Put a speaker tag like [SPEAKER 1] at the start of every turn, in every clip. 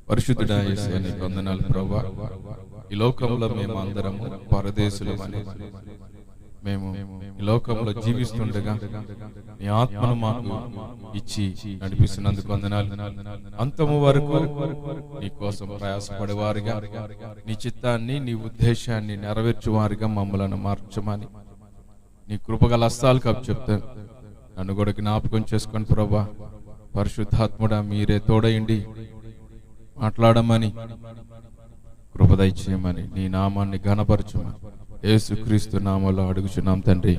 [SPEAKER 1] పరిశుద్ధుడా యేసయ్య నీకు వందనాలు ప్రభువా. ఈ లోకంలో మేము అందరము పరదేశులమని, మేము ఈ లోకంలో జీవిస్తుండగా నీ ఆత్మను మాకు ఇచ్చి నడిపిస్తున్నందుకు వందనాలు. అంతము వరకు నీ కోసం ప్రయాసపడేవారుగా, నీ చిత్తాన్ని నీ ఉద్దేశాన్ని నెరవేర్చువారుగా మమ్మలను మార్చమని నీ కృపగల హస్తాలకు అప్పచెప్తాను. నన్ను కూడా జ్ఞాపకం చేసుకొని ప్రభువా, పరిశుద్ధాత్ముడా మీరే తోడయండి, మాట్లాడమని కృప దయచేయమని నీ నామాన్ని ఘనపరచమని యేసుక్రీస్తు నామములో అడుగుచున్నాం తండ్రి,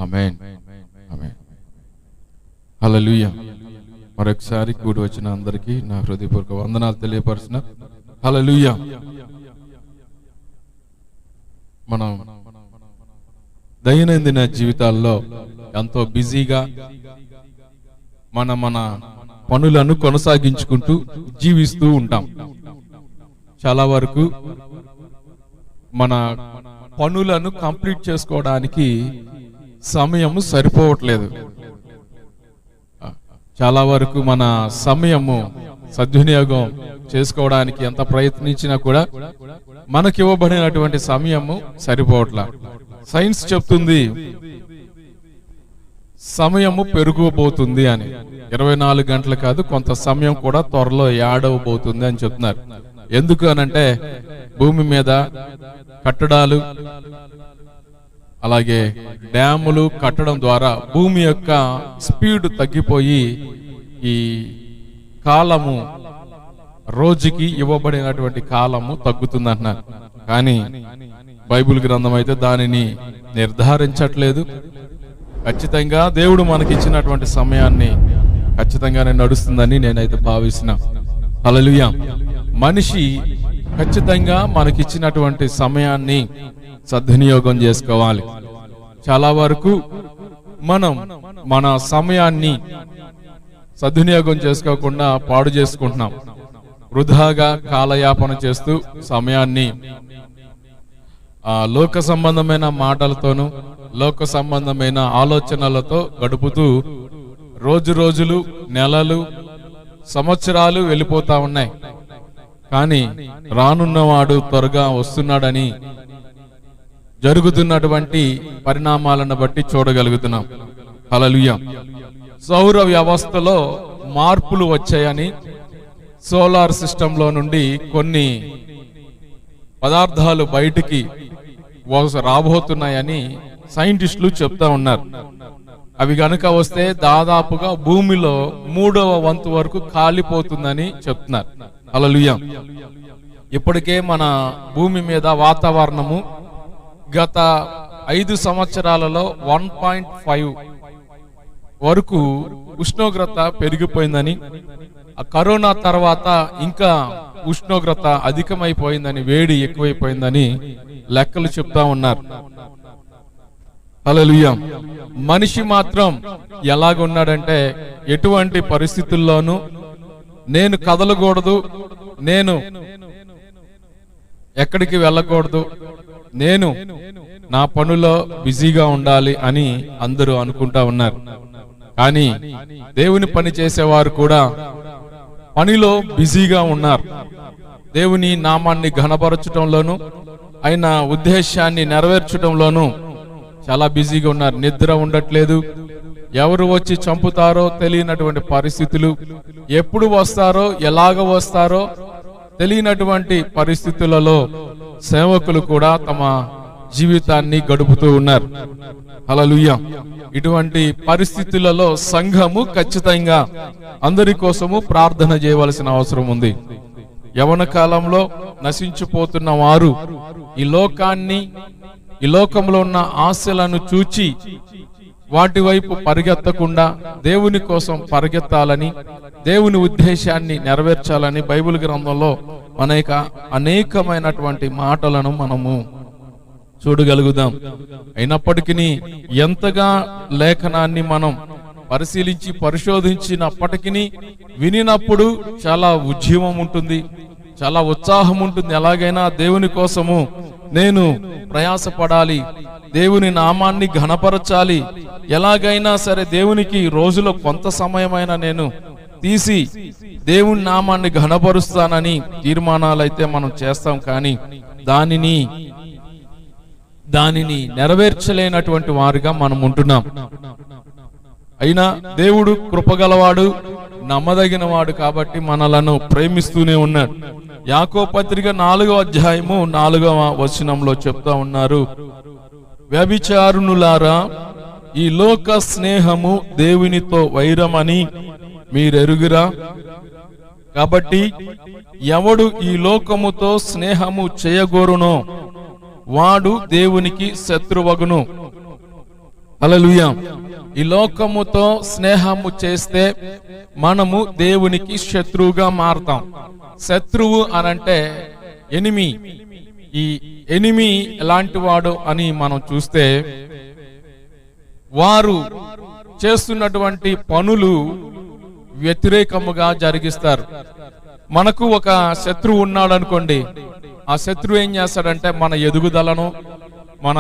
[SPEAKER 1] ఆమేన్ ఆమేన్. హల్లెలూయా. మరొకసారి కూడి వచ్చిన అందరికీ నా హృదయపూర్వక వందనాలు తెలియపరుస్తున్నా. హల్లెలూయా. మనం దైనందిన జీవితాల్లో ఎంతో బిజీగా మన పనులను కొనసాగించుకుంటూ జీవిస్తూ ఉంటాం. చాలా వరకు మన పనులను కంప్లీట్ చేసుకోవడానికి సమయము సరిపోవట్లేదు. చాలా వరకు మన సమయము సద్వినియోగం చేసుకోవడానికి ఎంత ప్రయత్నించినా కూడా మనకి ఇవ్వబడినటువంటి సమయము సరిపోవట్లా. సైన్స్ చెప్తుంది సమయము పెరుగుబోతుంది అని. 24 గంటలు కాదు, కొంత సమయం కూడా త్వరలో యాడ్ అవబోతుంది అని చెప్తున్నారు. ఎందుకు అనంటే భూమి మీద కట్టడాలు అలాగే డ్యాములు కట్టడం ద్వారా భూమి యొక్క స్పీడ్ తగ్గిపోయి ఈ కాలము, రోజుకి ఇవ్వబడినటువంటి కాలము తగ్గుతుందంటున్నారు. కానీ బైబిల్ గ్రంథం అయితే దానిని నిర్ధారించట్లేదు. ఖచ్చితంగా దేవుడు మనకిచ్చినటువంటి సమయాన్ని ఖచ్చితంగానే నడుస్తుందని నేనైతే భావిస్తున్నా. హల్లెలూయా. మనిషి ఖచ్చితంగా మనకిచ్చినటువంటి సమయాన్ని సద్వినియోగం చేసుకోవాలి. చాలా వరకు మనం మన సమయాన్ని సద్వినియోగం చేసుకోకుండా పాడు చేసుకుంటున్నాం. వృధాగా కాలయాపన చేస్తూ సమయాన్ని లోక సంబంధమైన మాటలతోనూ లోక సంబంధమైన ఆలోచనలతో గడుపుతూ రోజులు నెలలు సంవత్సరాలు వెళ్ళిపోతా ఉన్నాయి. కానీ రానున్నవాడు త్వరగా వస్తున్నాడని జరుగుతున్నటువంటి పరిణామాలను బట్టి చూడగలుగుతున్నాం. హల్లెలూయా. సౌర వ్యవస్థలో మార్పులు వచ్చాయని, సోలార్ సిస్టంలో నుండి కొన్ని పదార్థాలు బయటికి రాబోతున్నాయని సైంటిస్టులు చెప్తా ఉన్నారు. అవి గనుక వస్తే దాదాపుగా భూమిలో 3వ వంతు వరకు కాలిపోతుందని చెప్తున్నారు. హల్లెలూయా. ఇప్పటికే మన భూమి మీద వాతావరణము గత 5 సంవత్సరాలలో 1.5 వరకు ఉష్ణోగ్రత పెరిగిపోయిందని, ఆ కరోనా తర్వాత ఇంకా ఉష్ణోగ్రత అధికమైపోయిందని, వేడి ఎక్కువైపోయిందని లెక్కలు చెప్తా ఉన్నారు. హల్లెలూయా. మనిషి మాత్రం ఎలాగున్నాడంటే, ఎటువంటి పరిస్థితుల్లోనూ నేను కదలకూడదు, నేను ఎక్కడికి వెళ్ళకూడదు, నేను నా పనులో బిజీగా ఉండాలి అని అందరూ అనుకుంటా ఉన్నారు. కానీ దేవుని పని చేసేవారు కూడా పనిలో బిజీగా ఉన్నారు. దేవుని నామాన్ని ఘనపరచడంలోను ఆయన ఉద్దేశాన్ని నెరవేర్చడంలోనూ చాలా బిజీగా ఉన్నారు. నిద్ర ఉండట్లేదు. ఎవరు వచ్చి చంపుతారో తెలియనటువంటి పరిస్థితులు, ఎప్పుడు వస్తారో ఎలాగ వస్తారో తెలియనటువంటి పరిస్థితులలో సేవకులు కూడా తమ జీవితాన్ని గడుపుతూ ఉన్నారు. హల్లెలూయా. ఇటువంటి పరిస్థితులలో సంఘము ఖచ్చితంగా అందరి కోసము ప్రార్థన చేయవలసిన అవసరం ఉంది. యవన కాలంలో నశించిపోతున్న వారు ఈ లోకాన్ని, ఈ లోకంలో ఉన్న ఆశలను చూచి వాటి వైపు పరిగెత్తకుండా దేవుని కోసం పరిగెత్తాలని, దేవుని ఉద్దేశాన్ని నెరవేర్చాలని బైబిల్ గ్రంథంలో అనేకమైనటువంటి మాటలను మనము చూడగలుగుదాం. అయినప్పటికీ ఎంతగా లేఖనాన్ని మనం పరిశీలించి పరిశోధించినప్పటికీ వినినప్పుడు చాలా ఉజ్జీవం ఉంటుంది, చాలా ఉత్సాహం ఉంటుంది. ఎలాగైనా దేవుని కోసము నేను ప్రయాసపడాలి, దేవుని నామాన్ని ఘనపరచాలి, ఎలాగైనా సరే దేవునికి రోజులో కొంత సమయమైనా నేను తీసి దేవుని నామాన్ని ఘనపరుస్తానని తీర్మానాలు అయితే మనం చేస్తాం, కానీ దానిని నెరవేర్చలేనటువంటి వారిగా మనం ఉంటున్నాం. అయినా దేవుడు కృపగలవాడు, నమ్మదగిన వాడు కాబట్టి మనలను ప్రేమిస్తూనే ఉన్నాడు. యాకోబు పత్రిక 4వ అధ్యాయము 4వ వచనంలో చెప్తా ఉన్నారు, వ్యభిచారునులారా, ఈ లోక స్నేహము దేవునితో వైరమని మీరెరుగురా? కాబట్టి ఎవడు ఈ లోకముతో స్నేహము చేయగోరునో వాడు దేవునికి శత్రువగును. హల్లెలూయా. ఈ లోకముతో స్నేహము చేస్తే మనము దేవునికి శత్రువుగా మారతాం. శత్రువు అనంటే ఎనిమి. ఈ ఎనిమి ఎలాంటి వాడు అని మనం చూస్తే, వారు చేస్తున్నటువంటి పనులు వ్యతిరేకముగా జరిగిస్తారు. మనకు ఒక శత్రువు ఉన్నాడు అనుకోండి, ఆ శత్రువు ఏం చేస్తాడంటే మన ఎదుగుదలను, మన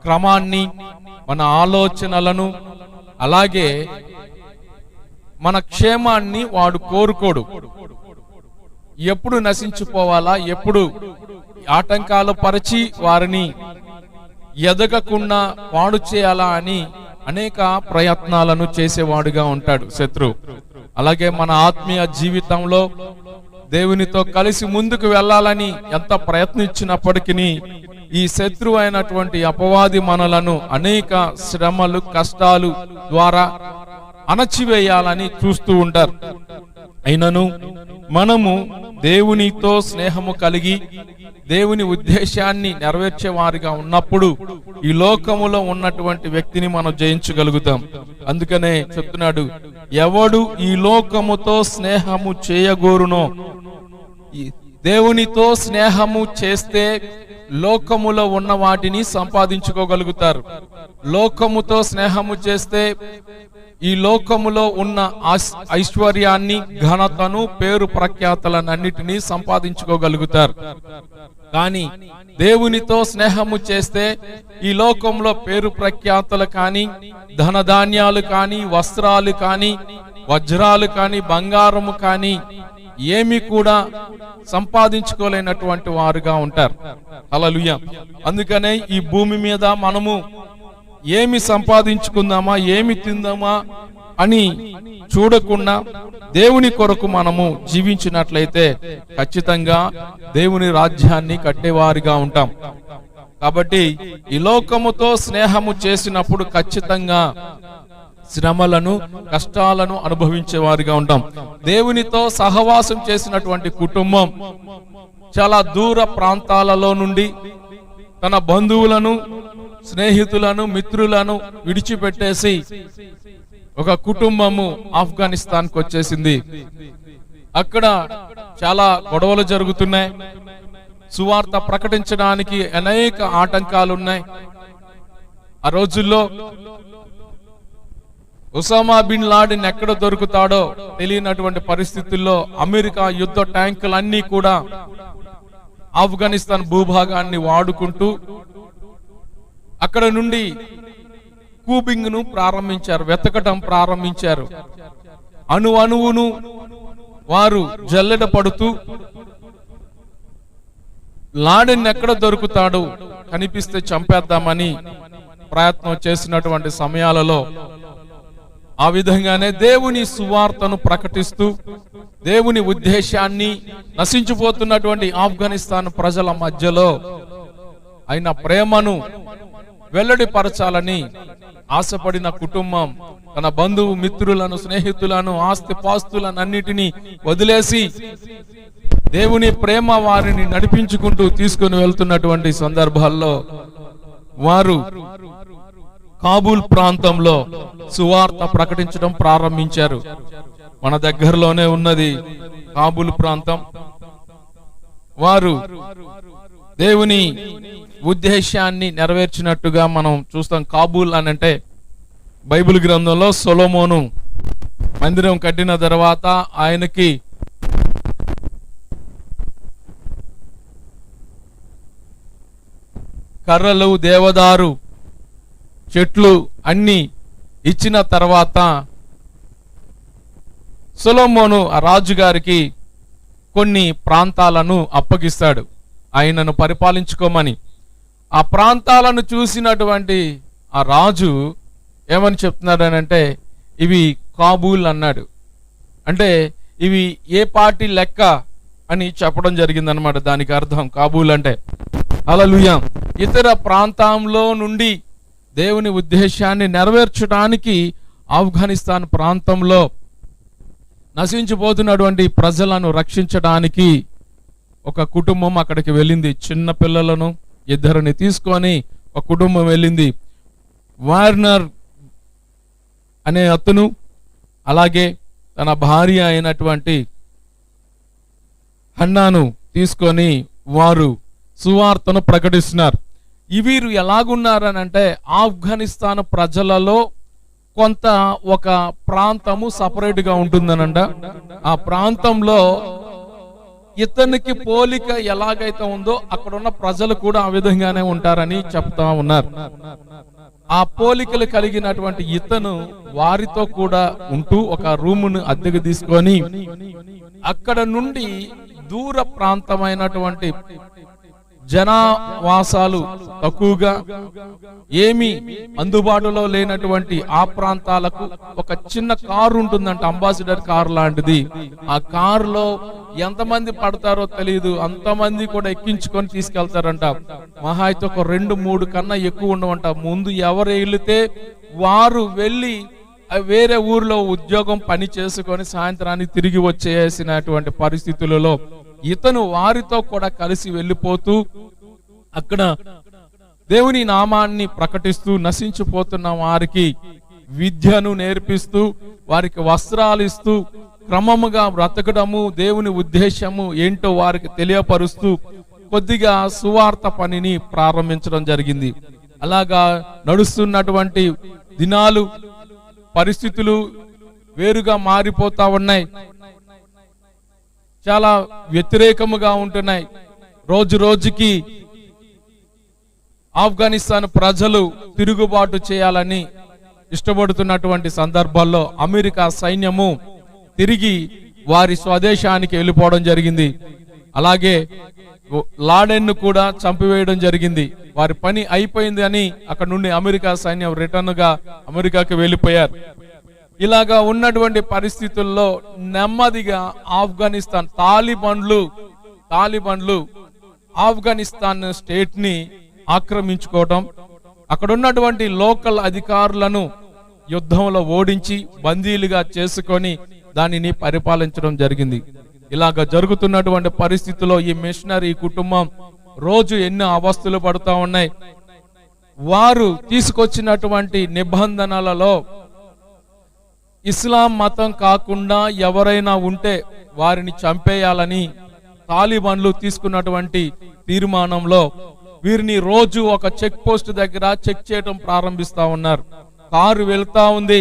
[SPEAKER 1] క్రమాన్ని, మన ఆలోచనలను, అలాగే మన క్షేమాన్ని వాడు కోరుకోడు. ఎప్పుడు నశించిపోవాలా, ఎప్పుడు ఆటంకాలు పరిచి వారిని ఎదగకుండా పాడు చేయాలా అని అనేక ప్రయత్నాలను చేసేవాడుగా ఉంటాడు శత్రువు. అలాగే మన ఆత్మీయ జీవితంలో దేవునితో కలిసి ముందుకు వెళ్ళాలని ఎంత ప్రయత్నించినప్పటికీ ఈ శత్రువు అయినటువంటి అపవాది మనలను అనేక శ్రమలు, కష్టాలు ద్వారా అణచివేయాలని చూస్తూ ఉంటారు. అయినను మనము దేవునితో స్నేహము కలిగి దేవుని ఉద్దేశాన్ని నెరవేర్చే వారిగా ఉన్నప్పుడు ఈ లోకములో ఉన్నటువంటి వ్యక్తిని మనం జయించగలుగుతాం. అందుకనే చెప్తున్నాడు, ఎవడు ఈ లోకముతో స్నేహము చేయగోరునో. దేవునితో స్నేహము చేస్తే లోకములో ఉన్న వాటిని సంపాదించుకోగలుగుతారు. లోకముతో స్నేహము చేస్తే ఈ లోకములో ఉన్న ఐశ్వర్యాన్ని, ఘనతను, పేరు ప్రఖ్యాతలన్నిటినీ సంపాదించుకోగలుగుతారు. కానీ దేవునితో స్నేహము చేస్తే ఈ లోకంలో పేరు ప్రఖ్యాతలు కానీ, ధనధాన్యాలు కానీ, వస్త్రాలు కానీ, వజ్రాలు కానీ, బంగారము కానీ ఏమి కూడా సంపాదించుకోలేనటువంటి వారుగా ఉంటారు. హల్లెలూయా. అందుకనే ఈ భూమి మీద మనము ఏమి సంపాదించుకుందామా, ఏమి తిందామా అని చూడకుండా దేవుని కొరకు మనము జీవించినట్లయితే ఖచ్చితంగా దేవుని రాజ్యాన్ని కట్టేవారిగా ఉంటాం. కాబట్టి ఈ లోకముతో స్నేహము చేసినప్పుడు ఖచ్చితంగా శ్రమలను, కష్టాలను అనుభవించే వారిగా ఉంటాం. దేవునితో సహవాసం చేసినటువంటి కుటుంబం చాలా దూర ప్రాంతాలలో నుండి తన బంధువులను, స్నేహితులను, మిత్రులను విడిచిపెట్టేసి ఒక కుటుంబము ఆఫ్ఘనిస్తాన్కి వచ్చేసింది. అక్కడ చాలా గొడవలు జరుగుతున్నాయి. సువార్త ప్రకటించడానికి అనేక ఆటంకాలు ఉన్నాయి. ఆ రోజుల్లో ఒసామా బిన్ లాడెన్ ఎక్కడ దొరుకుతాడో తెలియనటువంటి పరిస్థితుల్లో అమెరికా యుద్ధ ట్యాంకులన్నీ కూడా ఆఫ్ఘనిస్తాన్ భూభాగాన్ని వాడుకుంటూ అక్కడ నుండి కూబింగ్ ను ప్రారంభించారు, వెతకటం ప్రారంభించారు. అణువును వారు జల్లెడ పడుతూ లాడెన్ ఎక్కడ దొరుకుతాడు, కనిపిస్తే చంపేద్దామని ప్రయత్నం చేసినటువంటి సమయాలలో ఆ విధంగానే దేవుని సువార్తను ప్రకటిస్తూ దేవుని ఉద్దేశాన్ని నశించిపోతున్నటువంటి ఆఫ్ఘనిస్తాన్ ప్రజల మధ్యలో ఆయన ప్రేమను వెల్లడిపరచాలని ఆశపడిన కుటుంబం తన బంధువు, మిత్రులను, స్నేహితులను, ఆస్తి పాస్తులన్నిటినీ వదిలేసి దేవుని ప్రేమ వారిని నడిపించుకుంటూ తీసుకుని వెళ్తున్నటువంటి సందర్భాల్లో వారు కాబూల్ ప్రాంతంలో సువార్త ప్రకటించడం ప్రారంభించారు. మన దగ్గరలోనే ఉన్నది కాబూల్ ప్రాంతం. వారు దేవుని ఉద్దేశాన్ని నెరవేర్చినట్టుగా మనం చూస్తాం. కాబూల్ అని అంటే బైబిల్ గ్రంథంలో సొలొమోను మందిరం కట్టిన తర్వాత ఆయనకి కర్రలు, దేవదారు చెట్లు అన్ని ఇచ్చిన తర్వాత సొలొమోను ఆ రాజుగారికి కొన్ని ప్రాంతాలను అప్పగిస్తాడు ఆయనను పరిపాలించుకోమని. ఆ ప్రాంతాలను చూసినటువంటి ఆ రాజు ఏమని చెప్తున్నాడనంటే ఇవి కాబూల్ అన్నాడు. అంటే ఇవి ఏ పార్టీ లెక్క అని చెప్పడం జరిగిందనమాట. దానికి అర్థం కాబూల్ అంటే. హల్లెలూయా. ఇతర ప్రాంతంలో నుండి దేవుని ఉద్దేశాన్ని నెరవేర్చడానికి ఆఫ్ఘనిస్తాన్ ప్రాంతంలో నశించిపోతున్నటువంటి ప్రజలను రక్షించడానికి ఒక కుటుంబం అక్కడికి వెళ్ళింది. చిన్న పిల్లలను 2 తీసుకొని ఒక కుటుంబం వెళ్ళింది. వార్నర్ అనే అతను, అలాగే తన భార్య అయినటువంటి హన్నాను తీసుకొని వారు సువార్తను ప్రకటిస్తున్నారు. వీరు ఎలాగున్నారనంటే ఆఫ్ఘనిస్తాన్ ప్రజలలో కొంత ఒక ప్రాంతము సపరేట్గా ఉంటుందనంట. ఆ ప్రాంతంలో ఇతనికి పోలిక ఎలాగైతే ఉందో అక్కడున్న ప్రజలు కూడా ఆ విధంగానే ఉంటారని చెప్తా ఉన్నారు. ఆ పోలికలు కలిగినటువంటి ఇతను వారితో కూడా ఉంటూ ఒక రూమును అద్దెకు తీసుకొని అక్కడ నుండి దూర ప్రాంతమైనటువంటి జనవాసాలు తక్కువగా ఏమీ అందుబాటులో లేనటువంటి ఆ ప్రాంతాలకు ఒక చిన్న కారు ఉంటుందంట, అంబాసిడర్ కారు లాంటిది. ఆ కారులో ఎంతమంది పడతారో తెలియదు, అంతమంది కూడా ఎక్కించుకొని తీసుకెళ్తారంట. మహా అయితే ఒక 2-3 కన్నా ఎక్కువ ఉండవంట. ముందు ఎవరు వెళితే వారు వెళ్ళి వేరే ఊర్లో ఉద్యోగం పని చేసుకొని సాయంత్రానికి తిరిగి వచ్చేసినటువంటి పరిస్థితులలో ఇతను వారితో కూడా కలిసి వెళ్ళిపోతూ అక్కడ దేవుని నామాన్ని ప్రకటిస్తూ నశించిపోతున్న వారికి విద్యను నేర్పిస్తూ వారికి వస్త్రాలు ఇస్తూ క్రమముగా బ్రతకడము, దేవుని ఉద్దేశము ఏంటో వారికి తెలియపరుస్తూ కొద్దిగా సువార్త పనిని ప్రారంభించడం జరిగింది. అలాగా నడుస్తున్నటువంటి దినాలు పరిస్థితులు వేరుగా మారిపోతా ఉన్నాయి, చాలా వ్యతిరేకముగా ఉంటున్నాయి. రోజు రోజుకి ఆఫ్ఘనిస్తాన్ ప్రజలు తిరుగుబాటు చేయాలని ఇష్టపడుతున్నటువంటి సందర్భాల్లో అమెరికా సైన్యము తిరిగి వారి స్వదేశానికి వెళ్ళిపోవడం జరిగింది. అలాగే లాడెన్ కూడా చంపివేయడం జరిగింది. వారి పని అయిపోయింది అని అక్కడ నుండి అమెరికా సైన్యం రిటర్న్ గా అమెరికాకి వెళ్ళిపోయారు. ఇలాగా ఉన్నటువంటి పరిస్థితుల్లో నెమ్మదిగా ఆఫ్ఘనిస్తాన్ తాలిబన్లు ఆఫ్ఘనిస్తాన్ స్టేట్ ని ఆక్రమించుకోవడం, అక్కడ ఉన్నటువంటి లోకల్ అధికారులను యుద్ధంలో ఓడించి బందీలుగా చేసుకొని దానిని పరిపాలించడం జరిగింది. ఇలాగ జరుగుతున్నటువంటి పరిస్థితుల్లో ఈ మిషనరీ కుటుంబం రోజు ఎన్నో అవస్థలు పడుతూ ఉన్నాయి. వారు తీసుకొచ్చినటువంటి నిబంధనలలో ఇస్లాం మతం కాకుండా ఎవరైనా ఉంటే వారిని చంపేయాలని తాలిబాన్లు తీసుకున్నటువంటి తీర్మానంలో వీరిని రోజు ఒక చెక్ పోస్ట్ దగ్గర చెక్ చేయడం ప్రారంభిస్తా ఉన్నారు. కారు వెళ్తా ఉంది,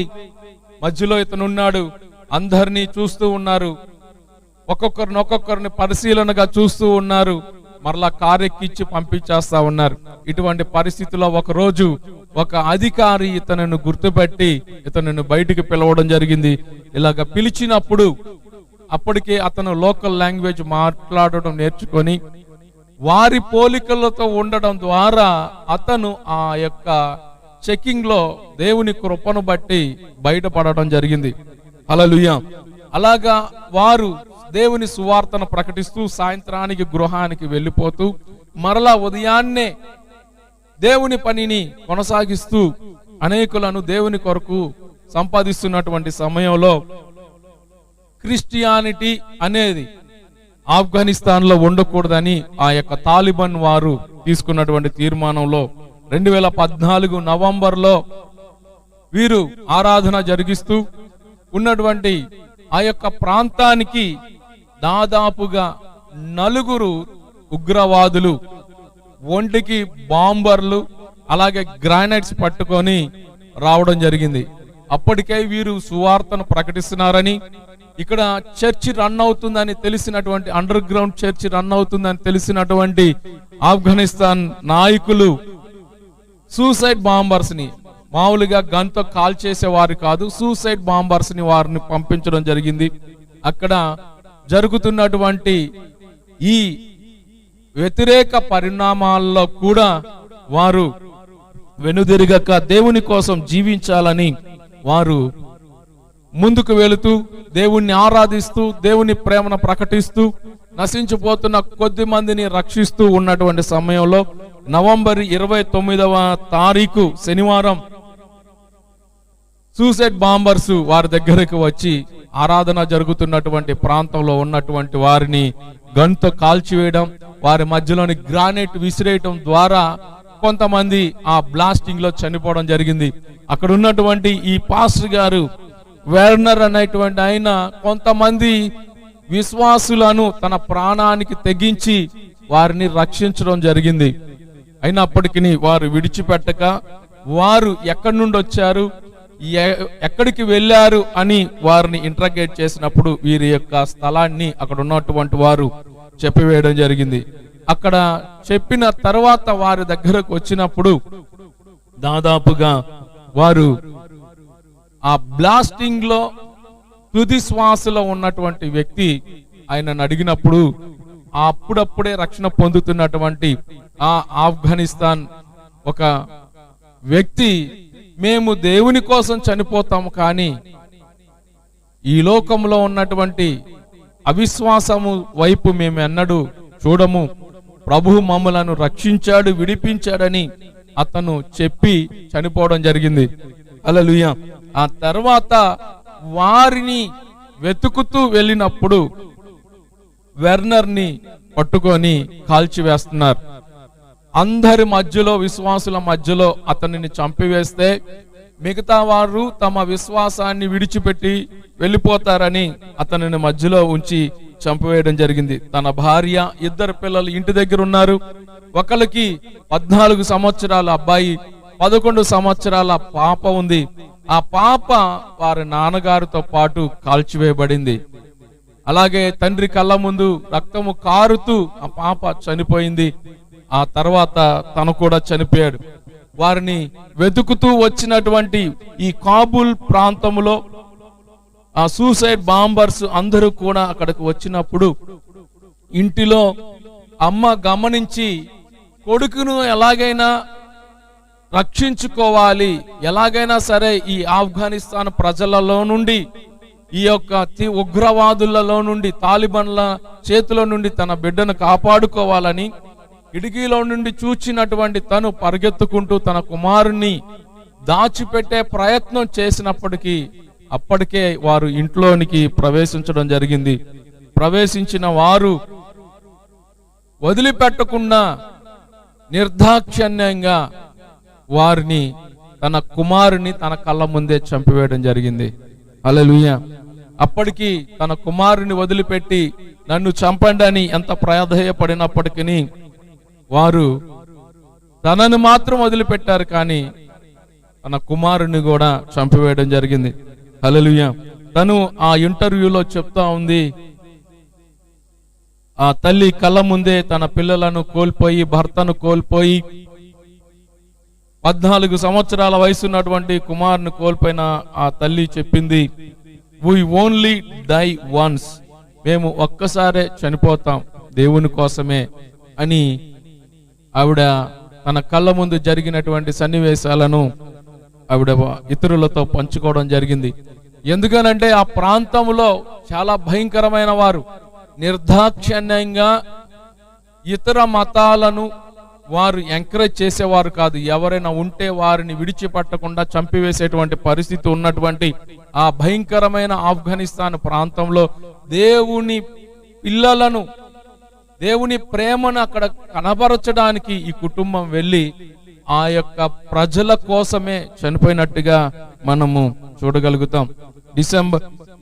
[SPEAKER 1] మధ్యలో ఇతనున్నాడు, అందరినీ చూస్తూ ఉన్నారు, ఒక్కొక్కరిని పరిశీలనగా చూస్తూ ఉన్నారు, మరలా కారు ఎక్కించి పంపించేస్తా ఉన్నారు. ఇటువంటి పరిస్థితుల్లో ఒక రోజు ఒక అధికారి ఇతను గుర్తుపెట్టి ఇతను బయటికి పిలవడం జరిగింది. ఇలాగ పిలిచినప్పుడు అప్పటికే అతను లోకల్ లాంగ్వేజ్ మాట్లాడడం నేర్చుకొని వారి పోలికలతో ఉండడం ద్వారా అతను ఆ యొక్క చెకింగ్ లో దేవుని కృపను బట్టి బయటపడడం జరిగింది. హల్లెలూయా. అలాగా వారు దేవుని సువార్తను ప్రకటిస్తూ సాయంత్రానికి గృహానికి వెళ్ళిపోతూ మరలా ఉదయాన్నే దేవుని పనిని కొనసాగిస్తూ అనేకులను దేవుని కొరకు సంపాదిస్తున్నటువంటి సమయంలో క్రిస్టియానిటీ అనేది ఆఫ్ఘనిస్తాన్ లో ఉండకూడదని ఆ యొక్క తాలిబాన్ వారు తీసుకున్నటువంటి తీర్మానంలో 2014 నవంబర్లో వీరు ఆరాధన జరిగిస్తూ ఉన్నటువంటి ఆ యొక్క ప్రాంతానికి దాదాపుగా 4 ఉగ్రవాదులు ఒంటికి బాంబర్లు అలాగే గ్రానైట్స్ పట్టుకొని రావడం జరిగింది. అప్పటికే వీరు సువార్తను ప్రకటిస్తున్నారని, ఇక్కడ చర్చి రన్ అవుతుందని తెలిసినటువంటి అండర్ గ్రౌండ్ చర్చి రన్ అవుతుందని తెలిసినటువంటి ఆఫ్ఘనిస్తాన్ నాయకులు సూసైడ్ బాంబర్స్ ని మామూలుగా గన్తో కాల్ చేసేవారు కాదు, సూసైడ్ బాంబర్స్ ని వారిని పంపించడం జరిగింది. అక్కడ జరుగుతున్నటువంటి ఈ వ్యతిరేక పరిణామాల్లో కూడా వారు వెనుదిరగక దేవుని కోసం జీవించాలని వారు ముందుకు వెళుతూ దేవుణ్ణి ఆరాధిస్తూ దేవుని ప్రేమను ప్రకటిస్తూ నశించిపోతున్న కొద్ది మందిని రక్షిస్తూ ఉన్నటువంటి సమయంలో నవంబర్ 29వ తారీఖు శనివారం సూసైడ్ బాంబర్స్ వారి దగ్గరకు వచ్చి ఆరాధన జరుగుతున్నటువంటి ప్రాంతంలో ఉన్నటువంటి వారిని గన్తో కాల్చివేయడం, వారి మధ్యలోని గ్రానైట్ విసిరేయటం ద్వారా కొంతమంది ఆ బ్లాస్టింగ్ లో చనిపోవడం జరిగింది. అక్కడ ఉన్నటువంటి ఈ పాస్టర్ గారు వెర్నర్ అనేటువంటి ఆయన కొంతమంది విశ్వాసులను తన ప్రాణానికి తెగించి వారిని రక్షించడం జరిగింది. అయినప్పటికీ వారు విడిచిపెట్టక వారు ఎక్కడి నుండి వచ్చారు, ఎక్కడికి వెళ్ళారు అని వారిని ఇంట్రాగేట్ చేసినప్పుడు వీరి యొక్క స్థలాన్ని అక్కడ ఉన్నటువంటి వారు చెప్పివేయడం జరిగింది. అక్కడ చెప్పిన తర్వాత వారి దగ్గరకు వచ్చినప్పుడు దాదాపుగా వారు ఆ బ్లాస్టింగ్ లో తుది శ్వాసలో ఉన్నటువంటి వ్యక్తి ఆయనను అడిగినప్పుడు అప్పుడప్పుడే రక్షణ పొందుతున్నటువంటి ఆ ఆఫ్ఘనిస్తాన్ ఒక వ్యక్తి, మేము దేవుని కోసం చనిపోతాము కానీ ఈ లోకంలో ఉన్నటువంటి అవిశ్వాసము వైపు మేము ఎన్నడూ చూడము, ప్రభువు మమ్మలను రక్షించాడు, విడిపించాడని అతను చెప్పి చనిపోవడం జరిగింది. హల్లెలూయా. ఆ తర్వాత వారిని వెతుకుతూ వెళ్ళినప్పుడు వెర్నర్ ని పట్టుకొని కాల్చివేస్తున్నారు. అందరి మధ్యలో, విశ్వాసుల మధ్యలో అతనిని చంపివేస్తే మిగతా వారు తమ విశ్వాసాన్ని విడిచిపెట్టి వెళ్ళిపోతారని అతనిని మధ్యలో ఉంచి చంపివేయడం జరిగింది. తన భార్య, 2 పిల్లలు ఇంటి దగ్గర ఉన్నారు. ఒకరికి 14 సంవత్సరాల అబ్బాయి, 11 సంవత్సరాల పాప ఉంది. ఆ పాప వారి నాన్నగారితో పాటు కాల్చివేయబడింది. అలాగే తండ్రి కళ్ళ ముందు రక్తము కారుతూ ఆ పాప చనిపోయింది. ఆ తర్వాత తను కూడా చనిపోయాడు. వారిని వెతుకుతూ వచ్చినటువంటి ఈ కాబూల్ ప్రాంతంలో ఆ సూసైడ్ బాంబర్స్ అందరూ కూడా అక్కడికి వచ్చినప్పుడు ఇంటిలో అమ్మ గమనించి కొడుకును ఎలాగైనా రక్షించుకోవాలి, ఎలాగైనా సరే ఈ ఆఫ్ఘనిస్తాన్ ప్రజలలో నుండి, ఈ యొక్క ఉగ్రవాదులలో నుండి, తాలిబాన్ల చేతిలో నుండి తన బిడ్డను కాపాడుకోవాలని కిటికీలో నుండి చూచినటువంటి తను పరిగెత్తుకుంటూ తన కుమారుణ్ణి దాచిపెట్టే ప్రయత్నం చేసినప్పటికీ అప్పటికే వారు ఇంట్లోనికి ప్రవేశించడం జరిగింది. ప్రవేశించిన వారు వదిలిపెట్టకుండా నిర్దాక్షిణ్యంగా వారిని, తన కుమారుని తన కళ్ళ ముందే చంపివేయడం జరిగింది. హల్లెలూయా. అప్పటికి తన కుమారుని వదిలిపెట్టి నన్ను చంపండి అని ఎంత ప్రాధేయపడినప్పటికీ వారు తనను మాత్రం వదిలిపెట్టారు, కానీ తన కుమారుని కూడా చంపివేయడం జరిగింది. హల్లెలూయా. తను ఆ ఇంటర్వ్యూలో చెప్తా ఉంది, ఆ తల్లి కళ్ళ ముందే తన పిల్లలను కోల్పోయి, భర్తను కోల్పోయి, 14 సంవత్సరాల వయసున్నటువంటి కుమారుని కోల్పోయిన ఆ తల్లి చెప్పింది, we only die once, మేము ఒక్కసారే చనిపోతాం దేవుని కోసమే అని ఆవిడ తన కళ్ళ ముందు జరిగినటువంటి సన్నివేశాలను ఆవిడ ఇతరులతో పంచుకోవడం జరిగింది. ఎందుకనంటే ఆ ప్రాంతంలో చాలా భయంకరమైన వారు, నిర్దాక్షిణ్యంగా ఇతర మతాలను వారు ఎంకరేజ్ చేసేవారు కాదు. ఎవరైనా ఉంటే వారిని విడిచిపెట్టకుండా చంపివేసేటువంటి పరిస్థితి ఉన్నటువంటి ఆ భయంకరమైన ఆఫ్ఘనిస్తాన్ ప్రాంతంలో దేవుని పిల్లలను, దేవుని ప్రేమను అక్కడ కనబరచడానికి ఈ కుటుంబం వెళ్ళి ఆ యొక్క ప్రజల కోసమే చనిపోయినట్టుగా మనము చూడగలుగుతాం.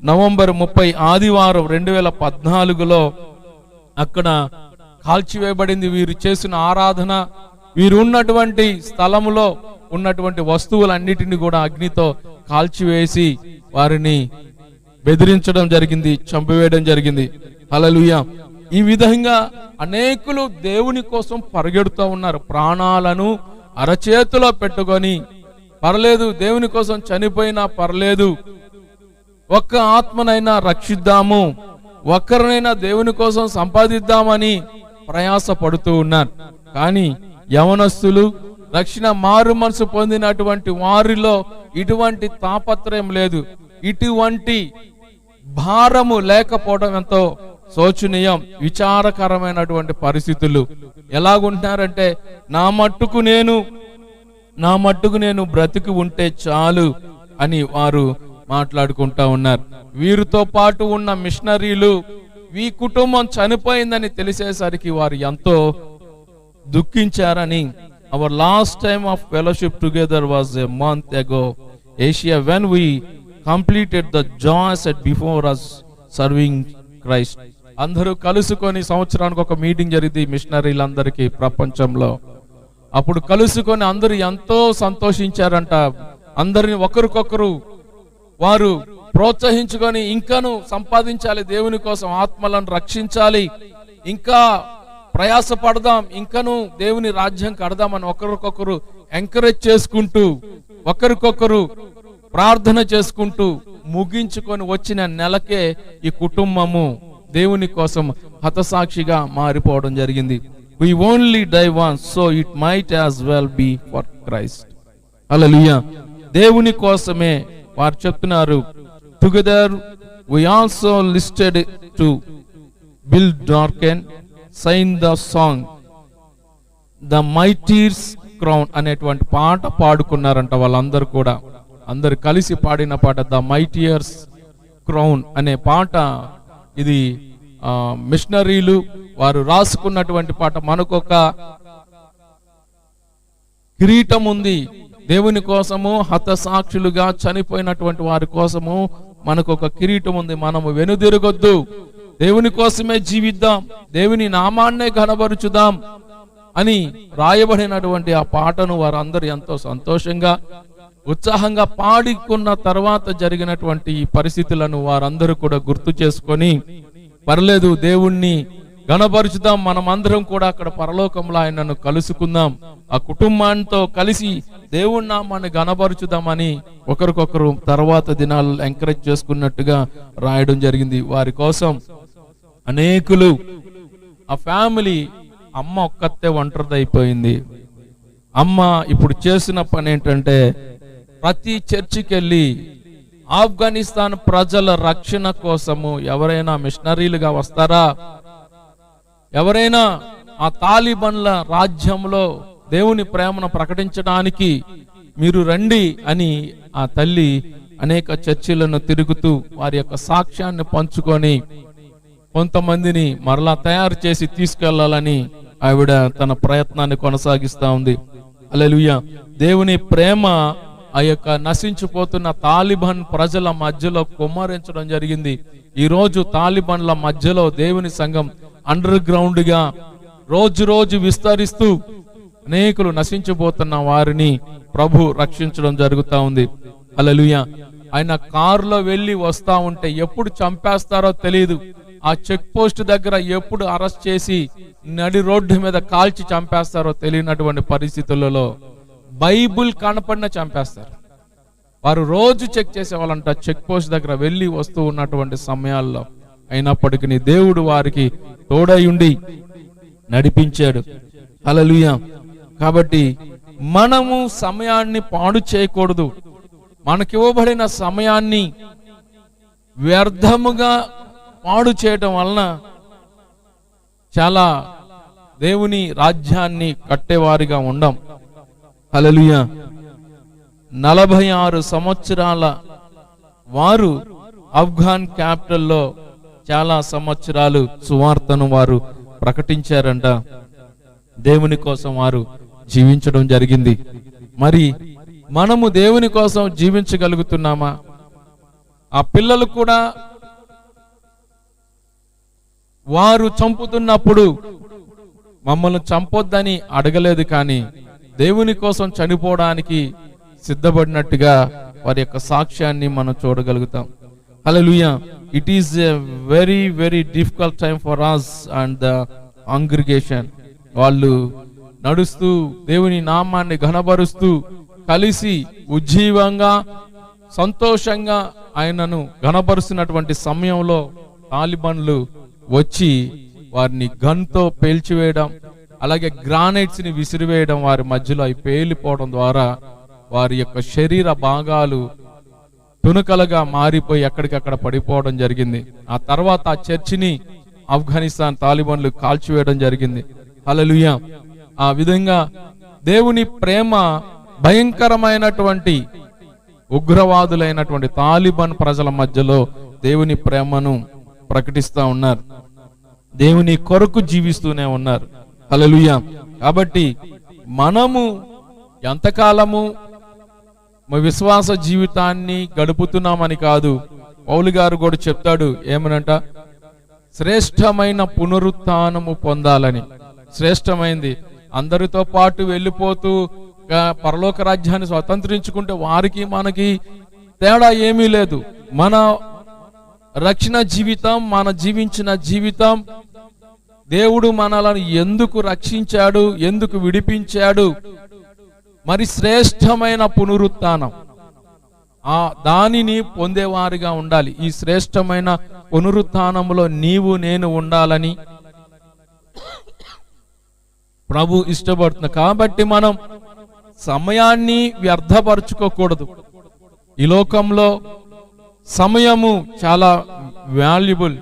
[SPEAKER 1] నవంబర్ 30 ఆదివారం 2014లో అక్కడ కాల్చివేయబడింది. వీరు చేసిన ఆరాధన, వీరు ఉన్నటువంటి స్థలములో ఉన్నటువంటి వస్తువులన్నిటిని కూడా అగ్నితో కాల్చివేసి వారిని బెదిరించడం జరిగింది, చంపివేయడం జరిగింది. హల్లెలూయా. ఈ విధంగా అనేకులు దేవుని కోసం పరిగెడుతూ ఉన్నారు. ప్రాణాలను అరచేతిలో పెట్టుకొని పర్లేదు, దేవుని కోసం చనిపోయినా పర్లేదు, ఒక్క ఆత్మనైనా రక్షిద్దాము, ఒక్కరినైనా దేవుని కోసం సంపాదిద్దామని ప్రయాస పడుతూ ఉన్నారు. కానీ యవనస్తులు, రక్షణ మారు మనసు పొందినటువంటి వారిలో ఇటువంటి తాపత్రయం లేదు, ఇటువంటి భారము లేకపోవడం ఎంతో శోచనీయం, విచారకరమైనటువంటి పరిస్థితులు. ఎలాగుంటున్నారంటే నా మట్టుకు నేను బ్రతికి ఉంటే చాలు అని వారు మాట్లాడుకుంటా ఉన్నారు. వీరితో పాటు ఉన్న మిషనరీలు ఈ కుటుంబం చనిపోయిందని తెలిసేసరికి వారు ఎంతో దుఃఖించారని. Our last time of fellowship together was a month ago, Asia, when we completed the joy set before us serving Christ. అందరూ కలుసుకొని సంవత్సరానికి ఒక మీటింగ్ జరిగింది మిషనరీలందరికీ ప్రపంచంలో. అప్పుడు కలుసుకొని అందరూ ఎంతో సంతోషించారంట. అందరిని ఒకరికొకరు వారు ప్రోత్సహించుకొని ఇంకాను సంపాదించాలి, దేవుని కోసం ఆత్మలను రక్షించాలి, ఇంకా ప్రయాసపడదాం, ఇంకను దేవుని రాజ్యం కడదామని ఒకరికొకరు ఎంకరేజ్ చేసుకుంటూ, ఒకరికొకరు ప్రార్థన చేసుకుంటూ ముగించుకొని వచ్చిన నెలకే ఈ కుటుంబము దేవుని కోసం హతసాక్షిగా మారిపోవడం జరిగింది. We only die once, so it might as well be for Christ. హల్లెలూయా. దేవుని కోసమే వారు చెప్తున్నారు. Together we also listed to Bill Dorken sign the song The Mighty's Crown అనేటువంటి పాట పాడుకున్నారంట వాళ్ళందరూ కూడా. అందరు కలిసి పాడిన పాట ద మైటియర్స్ క్రౌన్ అనే పాట. ఇది మిషనరీలు వారు రాసుకున్నటువంటి పాట. మనకొక కిరీటం ఉంది, దేవుని కోసము హతసాక్షులుగా చనిపోయినటువంటి వారి కోసము మనకొక కిరీటం ఉంది. మనము వెనుదిరగొద్దు, దేవుని కోసమే జీవిద్దాం, దేవుని నామాన్నే ఘనపరుచుదాం అని రాయబడినటువంటి ఆ పాటను వారందరూ ఎంతో సంతోషంగా ఉత్సాహంగా పాడుకున్న తర్వాత జరిగినటువంటి ఈ పరిస్థితులను వారందరూ కూడా గుర్తు చేసుకొని, పర్లేదు దేవుణ్ణి గణపరుచుదాం, మనమందరం కూడా అక్కడ పరలోకంలో ఆయనను కలుసుకుందాం, ఆ కుటుంబాంతో కలిసి దేవుని నామాన్ని గణపరుచుదామని ఒకరికొకరు తర్వాత దినాలు ఎంకరేజ్ చేసుకున్నట్టుగా రాయడం జరిగింది. వారి కోసం అనేకులు, ఆ ఫ్యామిలీ, అమ్మ ఒక్కతే ఒంటరిదైపోయింది. అమ్మ ఇప్పుడు చేసిన పని ఏంటంటే ప్రతి చర్చికి వెళ్ళి ఆఫ్ఘనిస్తాన్ ప్రజల రక్షణ కోసము ఎవరైనా మిషనరీలుగా వస్తారా, ఎవరైనా ఆ తాలిబన్ల రాజ్యంలో దేవుని ప్రేమను ప్రకటించడానికి మీరు రండి అని ఆ తల్లి అనేక చర్చిలను తిరుగుతూ వారి యొక్క సాక్ష్యాన్ని పంచుకొని కొంతమందిని మరలా తయారు చేసి తీసుకెళ్లాలని ఆవిడ తన ప్రయత్నాన్ని కొనసాగిస్తా ఉంది. హల్లెలూయా. దేవుని ప్రేమ ఆ యొక్క నశించిపోతున్న తాలిబాన్ ప్రజల మధ్యలో కుమ్మరించడం జరిగింది. ఈ రోజు తాలిబాన్ల మధ్యలో దేవుని సంఘం అండర్ గ్రౌండ్ గా రోజు రోజు విస్తరిస్తూ అనేకులు నశించిపోతున్న వారిని ప్రభు రక్షించడం జరుగుతా ఉంది. హల్లెలూయా. ఆయన కారులో వెళ్ళి వస్తా ఉంటే ఎప్పుడు చంపేస్తారో తెలియదు. ఆ చెక్ పోస్ట్ దగ్గర ఎప్పుడు అరెస్ట్ చేసి నడి రోడ్డు మీద కాల్చి చంపేస్తారో తెలియనటువంటి పరిస్థితులలో బైబుల్ కనపడిన చంపేస్తారు. వారు రోజు చెక్ చేసేవాళ్ళంట చెక్ పోస్ట్ దగ్గర వెళ్ళి వస్తూ ఉన్నటువంటి సమయాల్లో. అయినప్పటికీ దేవుడు వారికి తోడై ఉండి నడిపించాడు. హల్లెలూయా. కాబట్టి మనము సమయాన్ని పాడు చేయకూడదు. మనకివ్వబడిన సమయాన్ని వ్యర్థముగా పాడు చేయటం వలన చాలా దేవుని రాజ్యాన్ని కట్టేవారిగా ఉండం. హల్లెలూయా. 46 సంవత్సరాల వారు ఆఫ్ఘాన్ క్యాపిటల్లో చాలా సంవత్సరాలు సువార్తను వారు ప్రకటించారంట. దేవుని కోసం వారు జీవించడం జరిగింది. మరి మనము దేవుని కోసం జీవించగలుగుతున్నామా? ఆ పిల్లలు కూడా వారు చంపుతున్నప్పుడు మమ్మల్ని చంపొద్దని అడగలేదు, కానీ దేవుని కోసం చనిపోవడానికి సిద్ధపడినట్టుగా వారి యొక్క సాక్ష్యాన్ని మనం చూడగలుగుతాం. Hallelujah. It is a very very difficult time for us and the congregation. వాళ్ళు నడుస్తూ దేవుని నామాన్ని ఘనపరుస్తూ కలిసి ఉజ్జీవంగా సంతోషంగా ఆయనను గణపరుస్తున్నటువంటి సమయంలో తాలిబాన్లు వచ్చి వారిని గన్తో పేల్చివేయడం, అలాగే గ్రానైట్స్ ని విసిరివేయడం, వారి మధ్యలో అవి పేలిపోవడం ద్వారా వారి యొక్క శరీర భాగాలు తునకలుగా మారిపోయి ఎక్కడికక్కడ పడిపోవడం జరిగింది. ఆ తర్వాత ఆ చర్చిని ఆఫ్ఘనిస్తాన్ తాలిబాన్లు కాల్చివేయడం జరిగింది. హల్లెలూయా. ఆ విధంగా దేవుని ప్రేమ భయంకరమైనటువంటి ఉగ్రవాదులైనటువంటి తాలిబాన్ ప్రజల మధ్యలో దేవుని ప్రేమను ప్రకటిస్తా ఉన్నారు. దేవుని కొరకు జీవిస్తూనే ఉన్నారు. హల్లెలూయా. కాబట్టి మనము ఎంతకాలము విశ్వాస జీవితాన్ని గడుపుతున్నామని కాదు. పౌలు గారు కూడా చెప్తాడు ఏమనంట, శ్రేష్టమైన పునరుత్థానము పొందాలని. శ్రేష్టమైంది అందరితో పాటు వెళ్ళిపోతూ పరలోక రాజ్యాన్ని స్వతంత్రించుకుంటే వారికి మనకి తేడా ఏమీ లేదు. మన రక్షణ జీవితం, మన జీవించిన జీవితం, దేవుడు మనలను ఎందుకు రక్షించాడు, ఎందుకు విడిపించాడు, మరి శ్రేష్టమైన పునరుత్థానం దానిని పొందేవారిగా ఉండాలి. ఈ శ్రేష్టమైన పునరుత్థానంలో నీవు నేను ఉండాలని ప్రభు ఇష్టపడుతుంది. కాబట్టి మనం సమయాన్ని వ్యర్థపరచుకోకూడదు. ఈ లోకంలో సమయము చాలా వాల్యుబుల్,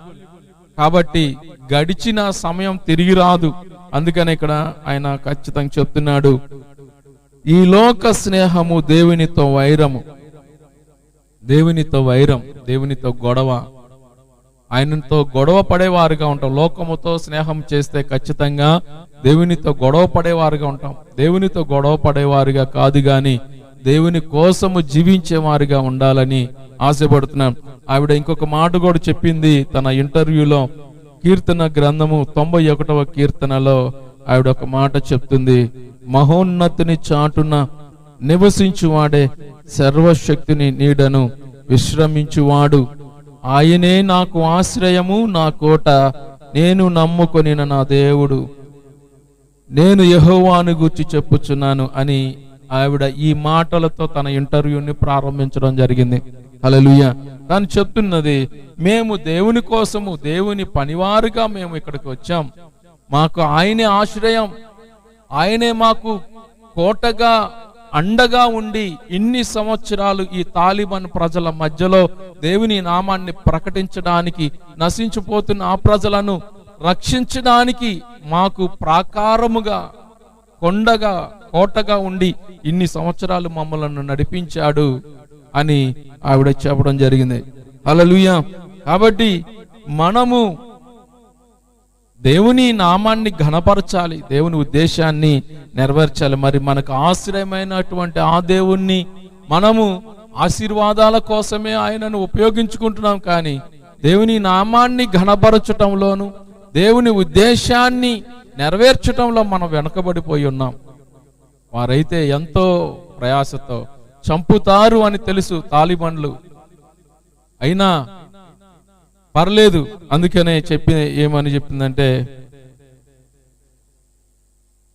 [SPEAKER 1] కాబట్టి గడిచిన సమయం తిరిగి రాదు. అందుకని ఇక్కడ ఆయన ఖచ్చితంగా చెప్తున్నాడు, ఈ లోక స్నేహము దేవునితో వైరము, దేవునితో వైరం, దేవునితో గొడవ, ఆయనతో గొడవ పడేవారుగా ఉంటాం. లోకముతో స్నేహం చేస్తే ఖచ్చితంగా దేవునితో గొడవ పడేవారుగా ఉంటాం. దేవునితో గొడవ పడేవారుగా కాదు గాని దేవుని కోసము జీవించేవారుగా ఉండాలని ఆశపడుతున్నాం. ఆవిడ ఇంకొక మాట కూడా చెప్పింది తన ఇంటర్వ్యూలో. కీర్తన గ్రంథము 91వ కీర్తనలో ఆవిడ ఒక మాట చెప్తుంది, మహోన్నతిని చాటున నివసించువాడే సర్వశక్తిని నీడను విశ్రమించువాడు, ఆయనే నాకు ఆశ్రయము, నా కోట, నేను నమ్ముకొనిన నా దేవుడు, నేను యెహోవాను గూర్చి చెప్పుచున్నాను అని ఆవిడ ఈ మాటలతో తన ఇంటర్వ్యూని ప్రారంభించడం జరిగింది. హల్లెలూయా. తాను చెప్తున్నది, మేము దేవుని కోసము, దేవుని పనివారుగా మేము ఇక్కడికి వచ్చాం. మాకు ఆయనే ఆశ్రయం, ఆయనే మాకు కోటగా అండగా ఉండి ఇన్ని సంవత్సరాలు ఈ తాలిబాన్ ప్రజల మధ్యలో దేవుని నామాన్ని ప్రకటించడానికి, నశించిపోతున్న ఆ ప్రజలను రక్షించడానికి మాకు ప్రాకారముగా, కొండగా, కోటగా ఉండి ఇన్ని సంవత్సరాలు మమ్మల్ని నడిపించాడు అని ఆవిడ చెప్పడం జరిగింది. హల్లెలూయా. కాబట్టి మనము దేవుని నామాన్ని ఘనపరచాలి, దేవుని ఉద్దేశాన్ని నెరవేర్చాలి. మరి మనకు ఆశ్రయమైనటువంటి ఆ దేవుణ్ణి మనము ఆశీర్వాదాల కోసమే ఆయనను ఉపయోగించుకుంటున్నాం, కానీ దేవుని నామాన్ని ఘనపరచటంలోను దేవుని ఉద్దేశాన్ని నెరవేర్చటంలో మనం వెనకబడిపోయి ఉన్నాం. వారైతే ఎంతో ప్రయాసతో చంపుతారు అని తెలుసు తాలిబాన్లు, అయినా పర్లేదు. అందుకనే ఏమని చెప్పిందంటే,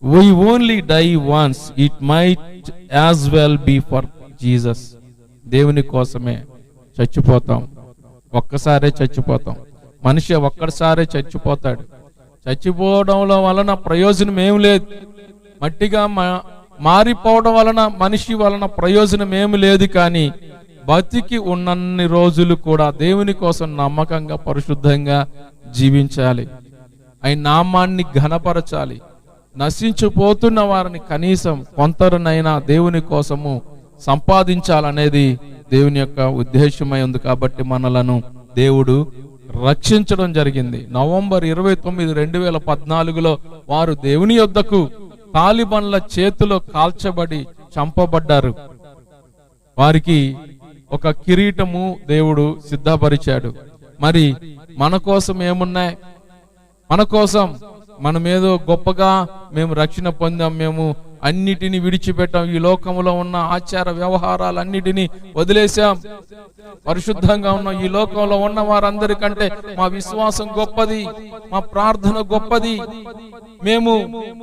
[SPEAKER 1] we only die once, it might as well be for Jesus. దేవుని కోసమే చచ్చిపోతాం, ఒక్కసారే చచ్చిపోతాం. మనిషి ఒక్కసారే చచ్చిపోతాడు. చచ్చిపోవడం వలన ప్రయోజనం ఏం లేదు. మట్టిగా మారిపోవడం వలన మనిషి వలన ప్రయోజనం ఏమి లేదు. కానీ బతికి ఉన్నన్ని రోజులు కూడా దేవుని కోసం నమ్మకంగా, పరిశుద్ధంగా జీవించాలి. ఆయన నామాన్ని ఘనపరచాలి. నశించిపోతున్న వారిని కనీసం కొంతనైనా దేవుని కోసము సంపాదించాలనేది దేవుని యొక్క ఉద్దేశమై ఉంది. కాబట్టి మనలను దేవుడు రక్షించడం జరిగింది. నవంబర్ 29, 2014లో వారు దేవుని యొద్దకు తాలిబాన్ల చేతిలో కాల్చబడి చంపబడ్డారు. వారికి ఒక కిరీటము దేవుడు సిద్ధపరిచాడు. మరి మన కోసం ఏమున్నాయి? మన కోసం మనమేదో గొప్పగా మేము రక్షణ పొందాం, మేము అన్నిటిని విడిచిపెట్టాం. ఈ లోకంలో ఉన్న ఆచార వ్యవహారాలన్నిటినీ వదిలేశాం. పరిశుద్ధంగా ఉన్న ఈ లోకంలో ఉన్న వారందరికంటే మా విశ్వాసం గొప్పది, మా ప్రార్థన గొప్పది. మేము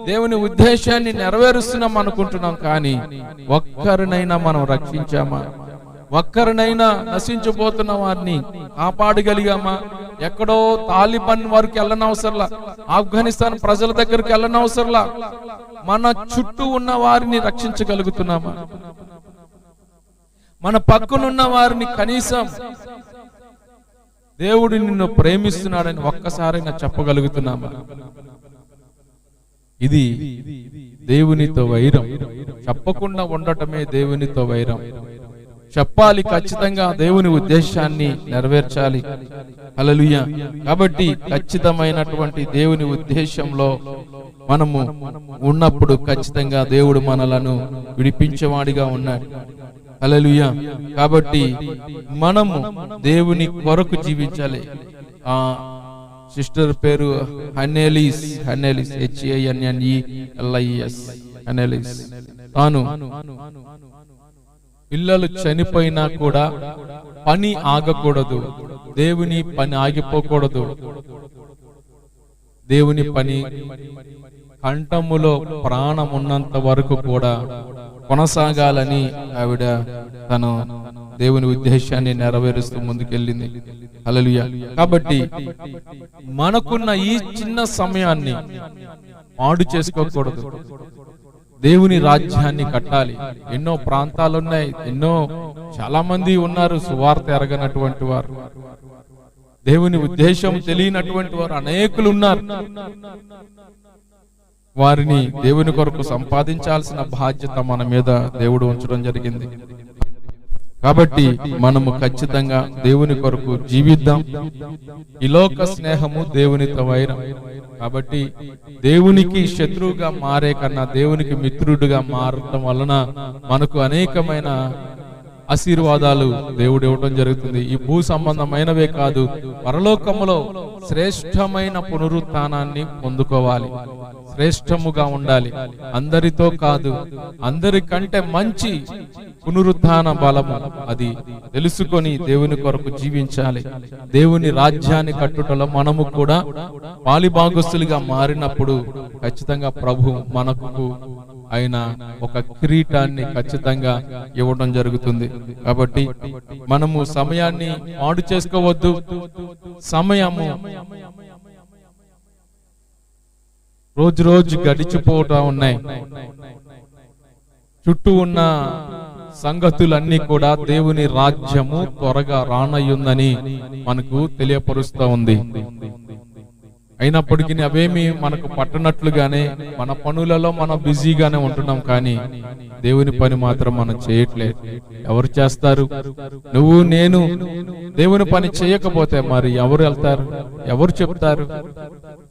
[SPEAKER 1] దేవుని ఉద్దేశాన్ని నెరవేరుస్తున్నాం అనుకుంటున్నాం, కానీ ఒక్కరినైనా మనం రక్షించామా? ఒక్కరినైనా నశించిపోతున్న వారిని కాపాడగలిగామా? ఎక్కడో తాలిబాన్ వరకు వెళ్ళనవసరంలా, ఆఫ్ఘనిస్తాన్ ప్రజల దగ్గరికి వెళ్ళనవసరంలా, మన చుట్టూ ఉన్న వారిని రక్షించగలుగుతున్నామా? మన పక్కనున్న వారిని కనీసం దేవుడు నిన్ను ప్రేమిస్తున్నాడని ఒక్కసారైనా చెప్పగలుగుతున్నామా? ఇది దేవునితో వైరం. చెప్పకుండా ఉండటమే దేవునితో వైరం. చెప్పాలి, ఖచ్చితంగా దేవుని ఉద్దేశాన్ని నెరవేర్చాలి. హల్లెలూయా. కాబట్టి ఖచ్చితమైనటువంటి దేవుని ఉద్దేశంలో మనము ఉన్నప్పుడు ఖచ్చితంగా దేవుడు మనలను విడిపించేవాడిగా ఉన్నాడు. హల్లెలూయా. కాబట్టి మనము దేవుని కొరకు జీవించాలి. ఆ సిస్టర్ పేరు హన్నెలిస్, HANNELIS, హన్నెలిస్. తాను పిల్లలు చనిపోయినా కూడా పని ఆగకూడదు, దేవుని పని ఆగిపోకూడదు. దేవుని పని కంఠములో ప్రాణం ఉన్నంత వరకు కూడా కొనసాగాలని ఆవిడ తను దేవుని ఉద్దేశాన్ని నెరవేరుస్తూ ముందుకెళ్ళింది. హల్లెలూయా. కాబట్టి మనకున్న ఈ చిన్న సమయాన్ని పాడు చేసుకోకూడదు. దేవుని రాజ్యాన్ని కట్టాలి. ఎన్నో ప్రాంతాలు ఉన్నాయి, చాలా మంది ఉన్నారు సువార్త ఎరగనటువంటి వారు, దేవుని ఉద్దేశం తెలియనటువంటి వారు అనేకులు ఉన్నారు. వారిని దేవుని కొరకు సంపాదించాల్సిన బాధ్యత మన మీద దేవుడు ఉంచడం జరిగింది. కాబట్టి మనము ఖచ్చితంగా దేవుని కొరకు జీవిద్దాం. ఈ లోక స్నేహము దేవునితో వైరం. కాబట్టి దేవునికి శత్రువుగా మారే కన్నా దేవునికి మిత్రుడిగా మారటం వలన మనకు అనేకమైన ఆశీర్వాదాలు దేవుడు ఇవ్వడం జరుగుతుంది. ఈ భూ సంబంధమైనవే కాదు, పరలోకములో శ్రేష్టమైన పునరుత్థానాన్ని పొందుకోవాలి. శ్రేష్టముగా ఉండాలి. అందరితో కాదు, అందరికంటే మంచి పునరుత్థాన బలము అది తెలుసుకొని దేవుని కొరకు జీవించాలి. దేవుని రాజ్యాన్ని కట్టుటలో మనము కూడా పాలిభాగస్తులుగా మారినప్పుడు ఖచ్చితంగా ప్రభు మనకు ఆయన ఒక కిరీటాన్ని ఖచ్చితంగా ఇవ్వడం జరుగుతుంది. కాబట్టి మనము సమయాన్ని పాడు చేసుకోవద్దు. సమయము రోజు రోజు గడిచిపోతా ఉన్నాయి. చుట్టూ ఉన్న సంగతులన్నీ కూడా దేవుని రాజ్యము త్వరగా రానయ్యుందని మనకు తెలియపరుస్తూ ఉంది. అయినప్పటికీ అవేమి మనకు పట్టనట్లుగానే మన పనులలో మనం బిజీగానే ఉంటున్నాం, కానీ దేవుని పని మాత్రం మనం చేయట్లేదు. ఎవరు చేస్తారు? నువ్వు నేను దేవుని పని చేయకపోతే మరి ఎవరు వెళ్తారు? ఎవరు చెప్తారు?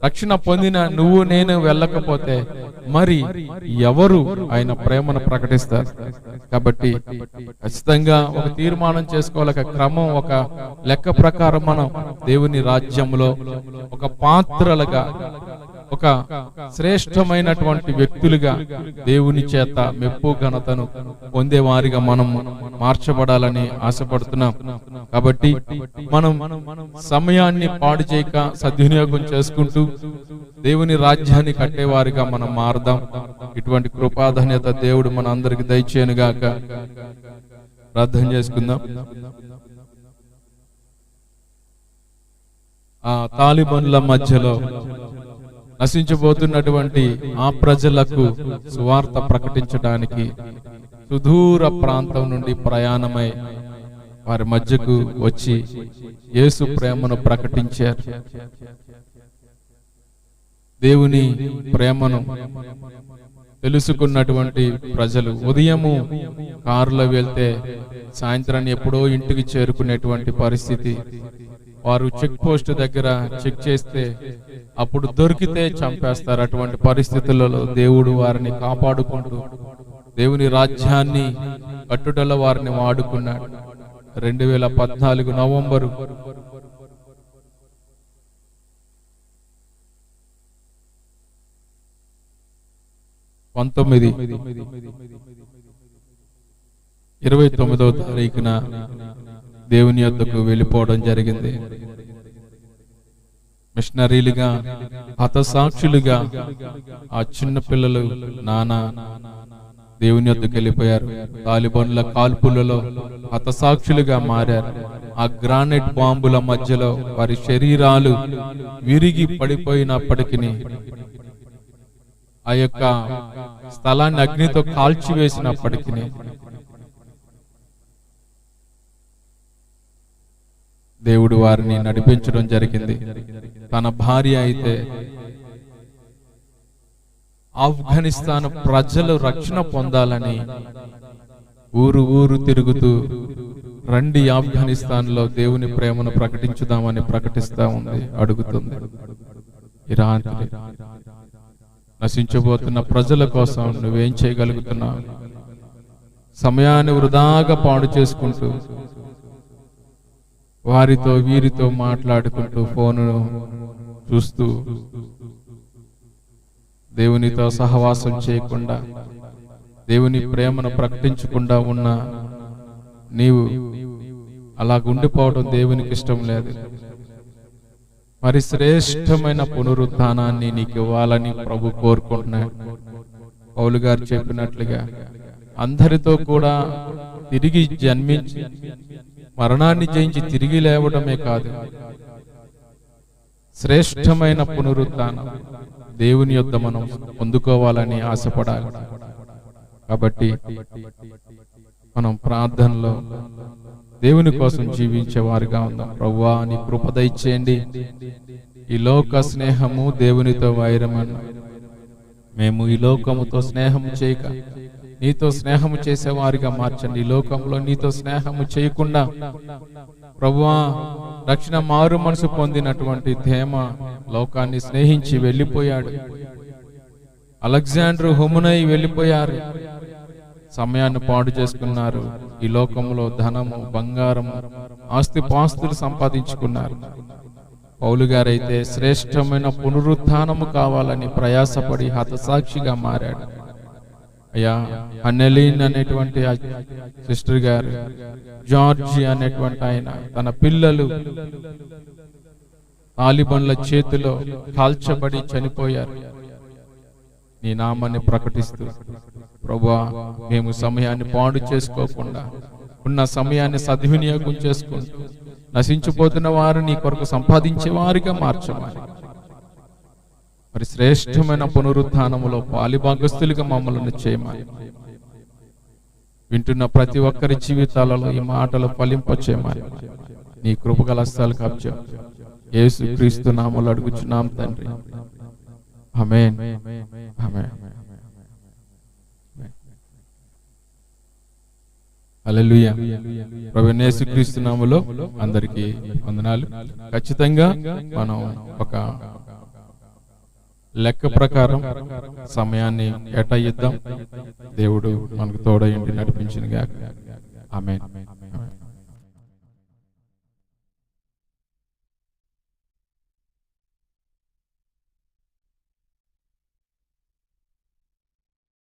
[SPEAKER 1] రక్షణ పొందిన నువ్వు నేను వెళ్ళకపోతే మరి ఎవరు ఆయన ప్రేమను ప్రకటిస్తారు? కాబట్టి ఖచ్చితంగా ఒక తీర్మానం చేసుకోవాలి, ఒక క్రమం, ఒక లెక్క ప్రకారం మనం దేవుని రాజ్యంలో ఒక పాత్రలుగా, ఒక శ్రేష్టమైనటువంటి వ్యక్తులుగా దేవుని చేత మెప్పు ఘనతను పొందేవారిగా మనం మార్చబడాలని ఆశపడుతున్నాం. కాబట్టి మనం సమయాన్ని పాడు చేయక సద్వినియోగం చేసుకుంటూ దేవుని రాజ్యాన్ని కట్టేవారిగా మనం మారదాం. ఇటువంటి కృపాధన్యత దేవుడు మన అందరికి దయచేయనుగాక. ప్రార్థన చేసుకుందాం. ఆ తాలిబాన్ల మధ్యలో నశించబోతున్నటువంటి ఆ ప్రజలకు సువార్త ప్రకటించడానికి సుదూర ప్రాంతం నుండి ప్రయాణమై వారి మధ్యకు వచ్చి యేసు ప్రేమను ప్రకటించారు. దేవుని ప్రేమను తెలుసుకున్నటువంటి ప్రజలు ఉదయము కారులో వెళ్తే సాయంత్రాన్ని ఎప్పుడో ఇంటికి చేరుకునేటువంటి పరిస్థితి. వారు చెక్ పోస్ట్ దగ్గర చెక్ చేస్తే అప్పుడు దొరికితే చంపేస్తారు. అటువంటి పరిస్థితులలో దేవుడు వారిని కాపాడుకుంటూ దేవుని రాజ్యాన్ని కట్టుటలో వారిని వాడుకున్నాడు. 2014 నవంబరు 29వ తారీఖున దేవుని యొద్దకు వెళ్ళిపోవడం జరిగింది. మిషనరీలుగా, హతసాక్షులుగా ఆ చిన్న పిల్లలు నానా దేవుని యొద్దకు వెళ్ళిపోయారు. తాలిబాన్ల కాల్పులలో హతసాక్షులుగా మారారు. ఆ గ్రానైట్ బాంబుల మధ్యలో వారి శరీరాలు విరిగి పడిపోయినప్పటికీ, ఆ యొక్క స్థలాన్ని అగ్నితో కాల్చివేసినప్పటికీ దేవుడు వారిని నడిపించడం జరిగింది. తన భార్య అయితే ఆఫ్ఘనిస్తాన్ ప్రజలు రక్షణ పొందాలని ఊరు తిరుగుతూ, రండి ఆఫ్ఘనిస్తాన్ లో దేవుని ప్రేమను ప్రకటించుదామని ప్రకటిస్తా ఉంది, అడుగుతుంది. ఇరాన్ నశించబోతున్న ప్రజల కోసం నువ్వేం చేయగలుగుతున్నావు? సమయాన్ని వృధాగా పాడు చేసుకుంటూ, వారితో వీరితో మాట్లాడుకుంటూ, ఫోను చూస్తూ, దేవునితో సహవాసం చేయకుండా, దేవుని ప్రేమను ప్రకటించకుండా ఉన్న నీవు అలాగుండిపోవడం దేవునికి ఇష్టం లేదు. మరి శ్రేష్టమైన పునరుత్థానాన్ని నీకు ఇవ్వాలని ప్రభు కోరుకుంటున్నాడు. పౌలు గారు చెప్పినట్లుగా అందరితో కూడా తిరిగి జన్మించి మరణాన్ని జయించి తిరిగి లేవడమే కాదు, శ్రేష్టమైన పునరుత్థానం దేవుని యొద్ద మనం పొందుకోవాలని ఆశపడాలి. కాబట్టి మనం ప్రార్థనలో దేవుని కోసం జీవించే వారిగా ఉందాం. ప్రభువా, నీ కృప దయచేయండి. ఈ లోక స్నేహము దేవునితో వైరమన్న, మేము ఈ లోకముతో స్నేహము చేయక నీతో స్నేహము చేసేవారిగా మార్చండి. ఈ లోకంలో నీతో స్నేహము చేయకుండా ప్రభువా, రక్షణ మారు మనసు పొందినటువంటి ధేమ లోకాన్ని స్నేహించి వెళ్ళిపోయాడు. అలెగ్జాండర్, హుమనై వెళ్ళిపోయారు, సమయాన్ని పాడు చేసుకున్నారు. ఈ లోకంలో ధనము, బంగారము, ఆస్తిపాస్తులు సంపాదించుకున్నారు. పౌలు గారైతే శ్రేష్టమైన పునరుత్థానము కావాలని ప్రయాసపడి హతసాక్షిగా మారాడు. అయ్యా, హన్నెలీన్ అనేటువంటి సిస్టర్ గారు, జార్జి అనేటువంటి ఆయన, తన పిల్లలు తాలిబాన్ల చేతిలో కాల్చబడి చనిపోయారు. నీ నామాన్ని ప్రకటిస్తూ ప్రభువా, మేము సమయాన్ని పాడు చేసుకోకుండా ఉన్న సమయాన్ని సద్వినియోగం చేసుకుంటూ నశించిపోతున్న వారు నీ కొరకు సంపాదించే వారిగా మార్చమని, మరి శ్రేష్టమైన పునరుత్థానములో పాలిభాగస్తులుగా మమ్మల్ని చేయమని, వింటున్న ప్రతి ఒక్కరి జీవితాలలో ఈ మాటలు ఫలింపచేయమని నీ కృపగల హస్తాలు కబ్జా యేసు క్రీస్తు నామములో అడుగుచున్నాం తండ్రి. ఆమేన్. ఆమేన్. హల్లెలూయా. ప్రభువైన యేసు క్రీస్తు నామములో అందరికీ వందనాలు. ఖచ్చితంగా మనం ఒక లెక్క ప్రకారం సమయాన్ని కేటాయిద్దాం. దేవుడు మనకు తోడైండి నడిపించును గాక. ఆమేన్.